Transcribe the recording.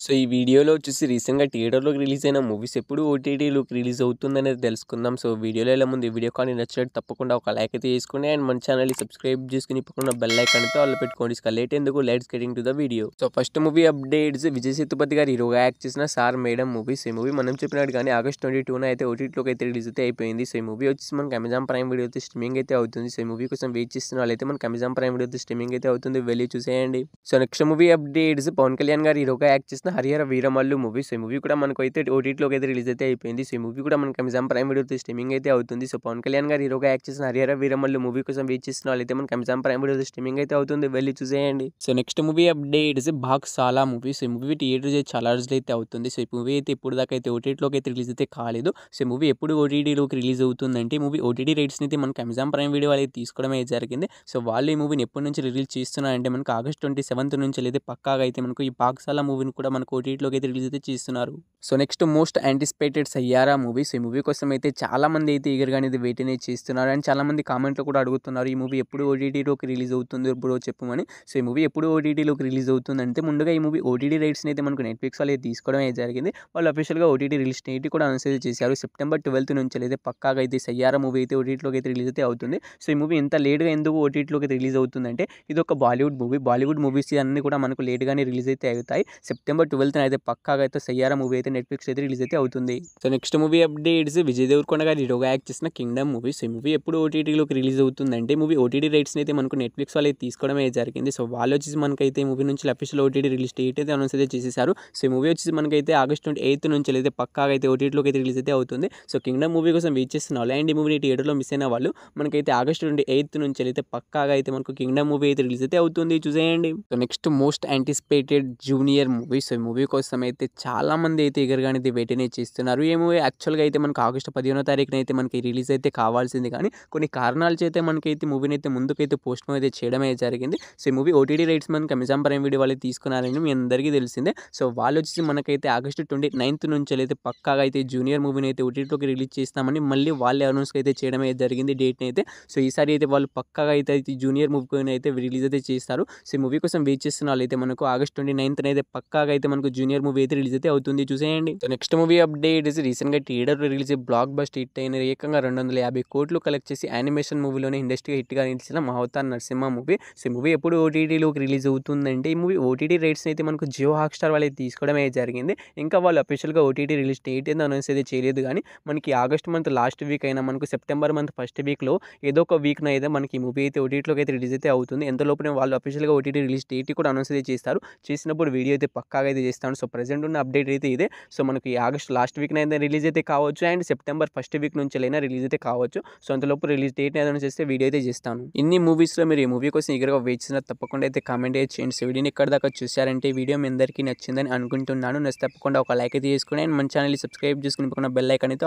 So, ఈ వీడియోలో వచ్చేసి రీసెంట్‌గా థియేటర్‌లోకి రిలీజ్ అయిన మూవీస్ ఎప్పుడు ఓటీటీలోకి రిలీజ్ అవుతుందనేది తెలుసుకుందాం. సో, వీడియోలో వెళ్ళే ముందు ఈ వీడియో కానీ నచ్చినట్టు తప్పకుండా ఒక లైక్ అయితే చేసుకోండి. అండ్ మన ఛానల్‌ని సబ్స్క్రైబ్ చేసుకొని పక్కన బెల్ ఐకాన్ అయితే ఆల్ పెట్టుకోండి. ఇక లేట్ ఎందుకు let's get to the video. So, first movie updates Vijay Sethupathi గారు హీరోగా యాక్ట్ చేసిన సార్ మేడం మూవీస్. ఈ మూవీ మనం చెప్పినట్టుగానే ఆగస్ట్ 22న అయితే ఓటీటీలోకి అయితే రిలీజ్ అయితే అయిపోయింది. సో, ఈ మూవీ వచ్చేసి మనకి అమెజాన్ ప్రైమ్ వీడియో అయితే స్ట్రీమింగ్ అయితే అవుతుంది. సో, ఈ మూవీ కోసం వెయిట్ చేస్తున్న వాళ్ళైతే మనకి అమెజాన్ ప్రైమ్ వీడియో అయితే స్ట్రీమింగ్ అయితే అవుతుంది. వెళ్ళి చూసేయండి. So, next movie updates Pawan Kalyan garu హీరోగా యాక్ట్ చేసిన హరిహర వీరమల్లు మూవీస్. ఈ మూవీ కూడా మనకైతే ఓటీటీలోకి అయితే రిలీజ్ అయితే అయిపోయింది. సో, ఈ మూవీ కూడా మనకి అమెజాన్ ప్రైమ్ వీడియో స్ట్రీమింగ్ అయితే అవుతుంది. సో, పవన్ కళ్యాణ్ గారు హీరోగా యాక్ట్ చేసిన హరిహర వీరమల్లు మూవీ కోసం వెయిట్ చేస్తున్న వాళ్ళైతే మనకి అమెజాన్ ప్రైమ్ వీడియో స్ట్రీమింగ్ అయితే అవుతుంది. వెళ్ళి చూసేయండి. సో, నెక్స్ట్ మూవీ అప్డేట్స్ బాగ్ సాలా మూవీస్. ఈ మూవీ థియేటర్ చాలా రోజులు అయితే అవుతుంది. సో, ఈ మూవీ అయితే ఇప్పుడు దాకా అయితే ఓటీటీలోకి అయితే రిలీజ్ అయితే కాలేదు. సో, ఈ మూవీ ఎప్పుడు ఓటీటీలోకి రిలీజ్ అవుతుందంటే ఈ మూవీ ఓటీటీ రైట్స్ని అయితే మనకి అమెజాన్ ప్రైమ్ వీడియో అయితే తీసుకోవడమే జరిగింది. సో, వాళ్ళు ఈ మూవీని ఎప్పటి నుంచి రిలీజ్ చేస్తున్నారంటే మనకు ఆగస్ట్ 27 నుంచి అయితే పక్కాగా అయితే మనకు ఈ పాక్సాలా మూవీని కూడా మనకు ఓటీటీలోకి అయితే రిలీజ్ అయితే చేస్తున్నారు. So, next most anticipated Saiyaara movies. ఈ మూవీ కోసం అయితే చాలా మంది అయితే ఈగర్గా అనేది వెయిట్ అనేది చేస్తున్నారు. అండ్ చాలా మంది కామెంట్లో కూడా అడుగుతున్నారు ఈ మూవీ ఎప్పుడు ఓటీటీలోకి రిలీజ్ అవుతుంది ఎప్పుడో చెప్పమని. సో, ఈ మూవీ ఎప్పుడు ఓటీటీలోకి రిలీజ్ అవుతుందంటే ముందుగా ఈ మూవీ ఓటీటీ రైట్స్ని అయితే మనకు నెట్ఫ్లిక్స్ వాళ్ళు అయితే తీసుకోవడం అయితే జరిగింది. వాళ్ళు అఫీషియల్గా ఓటీటీ రిలీజ్ డేట్ కూడా అనౌన్స్ అయితే చేశారు. సెప్టెంబర్ 12 నుంచి అయితే పక్కాగా అయితే సయ్యారా మూవీ అయితే ఓటీటీలోకి అయితే రిలీజ్ అయితే అవుతుంది. సో, ఈ మూవీ ఇంత లేట్గా ఎందుకు ఓటీటీలోకి అయితే రిలీజ్ అవుతుందంటే ఇది ఒక బాలీవుడ్ మూవీ. బాలీవుడ్ మూవీస్ అన్నీ కూడా మనకు లేట్గానే రిలీజ్ అయితే అవుతాయి. సెప్టెంబర్ 12 అయితే పక్కాగా అయితే సయ్యారా మూవీ అయితే నెట్ఫ్లిక్స్ అయితే రిలీజ్ అయితే అవుతుంది. So, next movie updates Vijay Deverakonda garu హీరోగా యాక్ట్ చేసిన కింగ్డమ్ మూవీస్. ఈ మూవీ ఎప్పుడు ఓటీటీలోకి రిలీజ్ అవుతుందంటే మూవీ ఓటీటీ రైట్స్ని అయితే మనకు నెట్ఫ్లిక్స్ వాళ్ళు అయితే తీసుకోవడమే జరిగింది. సో, వాళ్ళు వచ్చేసి మనకైతే ఈ మూవీ నుంచి అఫీషియల్ ఓటీటీ రిలీజ్ డేట్ అయితే అనౌన్స్ అయితే చేసేసారు. సో, ఈ మూవీ వచ్చేసి మనకైతే ఆగస్ట్ 28 నుంచి అయితే పక్కాగా అయితే ఓటీటీలోకి అయితే రిలీజ్ అయితే అవుతుంది. సో, కింగ్డమ్ మూవీ కోసం వెయిట్ చేస్తున్న వాళ్ళు అండ్ ఈ మూవీని థియేటర్లో మిస్ అయిన వాళ్ళు మనకైతే ఆగస్ట్ 28 నుంచి అయితే పక్కాగా అయితే మనకు కింగ్డమ్ మూవీ అయితే రిలీజ్ అయితే అవుతుంది. చూసేయండి. So, next most anticipated junior movies. ఈ మూవీ కోసం అయితే చాలా మంది అయితే ఈగర్గా అనేది వెయిట్ అనేది చేస్తున్నారు. ఈ మూవీ యాక్చువల్గా అయితే మనకు ఆగస్ట్ 15వ తారీఖున అయితే మనకి రిలీజ్ అయితే కావాల్సింది కానీ కొన్ని కారణాల చేత మనకైతే మూవీని అయితే ముందుకైతే పోస్ట్ పోన్ అయితే చేయడమే జరిగింది. సో, ఈ మూవీ ఓటీటీ రైట్స్ మనకి అమెజాన్ ప్రైమ్ వీడియో వాళ్ళు తీసుకున్నారని మీ అందరికీ తెలిసిందే. సో, వాళ్ళు వచ్చేసి మనకైతే ఆగస్ట్ 29 నుంచి అయితే పక్కాగా అయితే జూనియర్ మూవీని అయితే ఓటీటీలోకి రిలీజ్ చేస్తామని మళ్ళీ వాళ్ళే అనౌన్స్ అయితే చేయడమే జరిగింది డేట్ని అయితే. సో, ఈసారి అయితే వాళ్ళు పక్కాగా అయితే జూనియర్ మూవీని అయితే రిలీజ్ అయితే చేస్తారు. సో, ఈ మూవీ కోసం వెయిట్ చేస్తున్న వాళ్ళు అయితే మనకు ఆగస్ట్ 29 అయితే పక్కాగా అయితే మనకు జూనియర్ మూవీ అయితే రిలీజ్ అయితే అవుతుంది. చూసేయండి. సో, నెక్స్ట్ మూవీ అప్డేట్ రీసెంట్గా థియేటర్లో రిలీజ్ బ్లాక్ బస్టర్ హిట్ అయిన ఏకంగా 250 కోట్లు కలెక్ట్ చేసి యానిమేషన్ మూవీలోనే ఇండస్ట్రీ హిట్గా నిలిచిన మహావతార్ నరసింహ మూవీ. సో, ఈ మూవీ ఎప్పుడు ఓటీటీలోకి రిలీజ్ అవుతుందంటే ఈ మూవీ ఓటీటీ రైట్స్ని అయితే మనకు జియో హాట్‌స్టార్ వాళ్ళు అయితే తీసుకోవడమే జరిగింది. ఇంకా వాళ్ళు అఫీషియల్గా ఓటీటీ రిలీజ్ డేట్ అయితే అనౌన్స్ అయితే చేయలేదు కానీ మనకి ఆగస్ట్ మంత్ లాస్ట్ వీక్ అయినా మనకు సెప్టెంబర్ మంత్ ఫస్ట్ వీక్లో ఏదో ఒక వీక్న అయితే మనకి ఈ మూవీ అయితే ఓటీటీలోకి అయితే రిలీజ్ అయితే అవుతుంది. ఎంతలోపునే వాళ్ళు అఫీషియల్గా ఓటీటీ రిలీజ్ డేట్ కూడా అనౌన్స్ అయితే చేస్తారు. చేసినప్పుడు వీడియో అయితే పక్కాగా అయితే చేస్తాను. సో, ప్రెజెంట్ ఉన్న అప్డేట్ అయితే ఇదే. సో, మనకి ఆగస్ట్ లాస్ట్ వీక్న అయితే రిలీజ్ అయితే కావచ్చు అండ్ సెప్టెంబర్ ఫస్ట్ వీక్ నుంచి అయినా రిలీజ్ అయితే కావచ్చు. సో, అంతలోపు రిలీజ్ డేట్ అనౌన్స్ చేస్తే వీడియో అయితే చేస్తాను. ఇన్ని మూవీస్లో మీరు ఈ మూవీ కోసం ఈగర్గా వెయిట్ చేసిన తప్పకుండా అయితే కామెంట్ అయితే చేయండి. సో, వీడియోని ఇక్కడ దాకా చూసారంటే ఈ వీడియో మీ అందరికీ నచ్చిందని అనుకుంటున్నాను. నచ్చితే తప్పకుండా ఒక లైక్ అయితే చేసుకోండి అండ్ మన ఛానల్ని సబ్స్క్రైబ్ చేసుకుని పక్కన బెల్ ఐకాన్ అయితే